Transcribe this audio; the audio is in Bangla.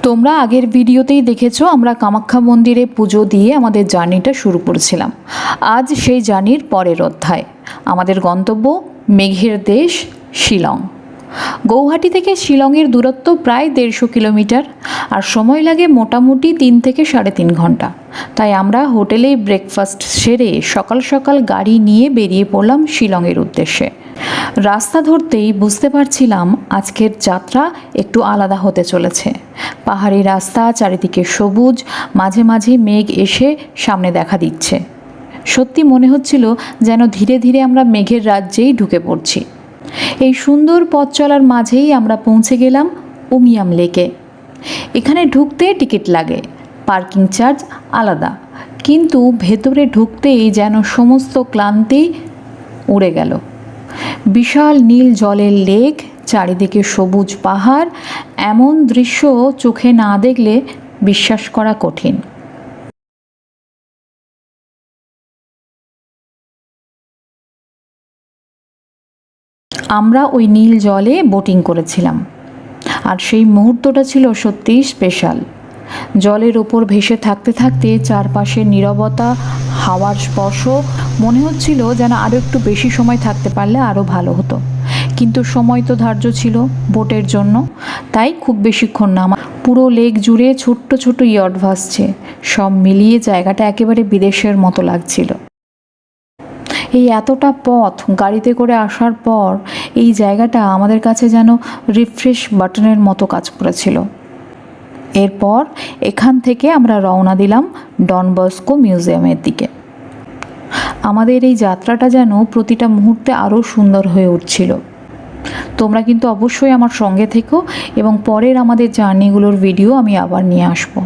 তোমরা আগের ভিডিওতেই দেখেছো আমরা কামাখ্যা মন্দিরে পুজো দিয়ে আমাদের জার্নিটা শুরু করেছিলাম। আজ সেই জার্নির পরের অধ্যায়। আমাদের গন্তব্য মেঘের দেশ শিলং। গৌহাটি থেকে শিলংয়ের দূরত্ব প্রায় 150 কিলোমিটার, আর সময় লাগে মোটামুটি 3 থেকে 3.5 ঘন্টা। তাই আমরা হোটেলেই ব্রেকফাস্ট সেরে সকাল সকাল গাড়ি নিয়ে বেরিয়ে পড়লাম শিলংয়ের উদ্দেশ্যে। রাস্তা ধরতেই বুঝতে পারছিলাম আজকের যাত্রা একটু আলাদা হতে চলেছে। পাহাড়ি রাস্তা, চারিদিকে সবুজ, মাঝে মাঝে মেঘ এসে সামনে দেখা দিচ্ছে। সত্যি মনে হচ্ছিল যেন ধীরে ধীরে আমরা মেঘের রাজ্যেই ঢুকে পড়ছি। এই সুন্দর পথ চলার মাঝেই আমরা পৌঁছে গেলাম উমিয়াম লেকে। এখানে ঢুকতে টিকিট লাগে, পার্কিং চার্জ আলাদা, কিন্তু ভেতরে ঢুকতেই যেন সমস্ত ক্লান্তি উড়ে গেল। বিশাল নীল জলের লেক, চারিদিকে সবুজ পাহাড়, এমন দৃশ্য চোখে না দেখলে বিশ্বাস করা কঠিন। আমরা ওই নীল জলে বোটিং করেছিলাম, আর সেই মুহূর্তটা ছিল সত্যিই স্পেশাল। জলের ওপর ভেসে থাকতে থাকতে চারপাশের নীরবতা, হাওয়ার স্পর্শ, মনে হচ্ছিল যেন আরও একটু বেশি সময় থাকতে পারলে আরও ভালো হতো। কিন্তু সময় তো ধার্য ছিল বোটের জন্য, তাই খুব বেশিক্ষণ না। পুরো লেক জুড়ে ছোট্ট ছোট ইয়ট ভাসছে, সব মিলিয়ে জায়গাটা একেবারে বিদেশের মতো লাগছিল। এই এতটা পথ গাড়িতে করে আসার পর এই জায়গাটা আমাদের কাছে যেন রিফ্রেশ বাটনের মতো কাজ করেছিল। এরপর এখান থেকে আমরা রওনা দিলাম ডন বস্কো মিউজিয়ামের দিকে। আমাদের এই যাত্রাটা যেন প্রতিটা মুহূর্তে আরও সুন্দর হয়ে উঠছিল। তোমরা কিন্তু অবশ্যই আমার সঙ্গে থেকো এবং পরের আমাদের জার্নিগুলোর ভিডিও আমি আবার নিয়ে আসবো।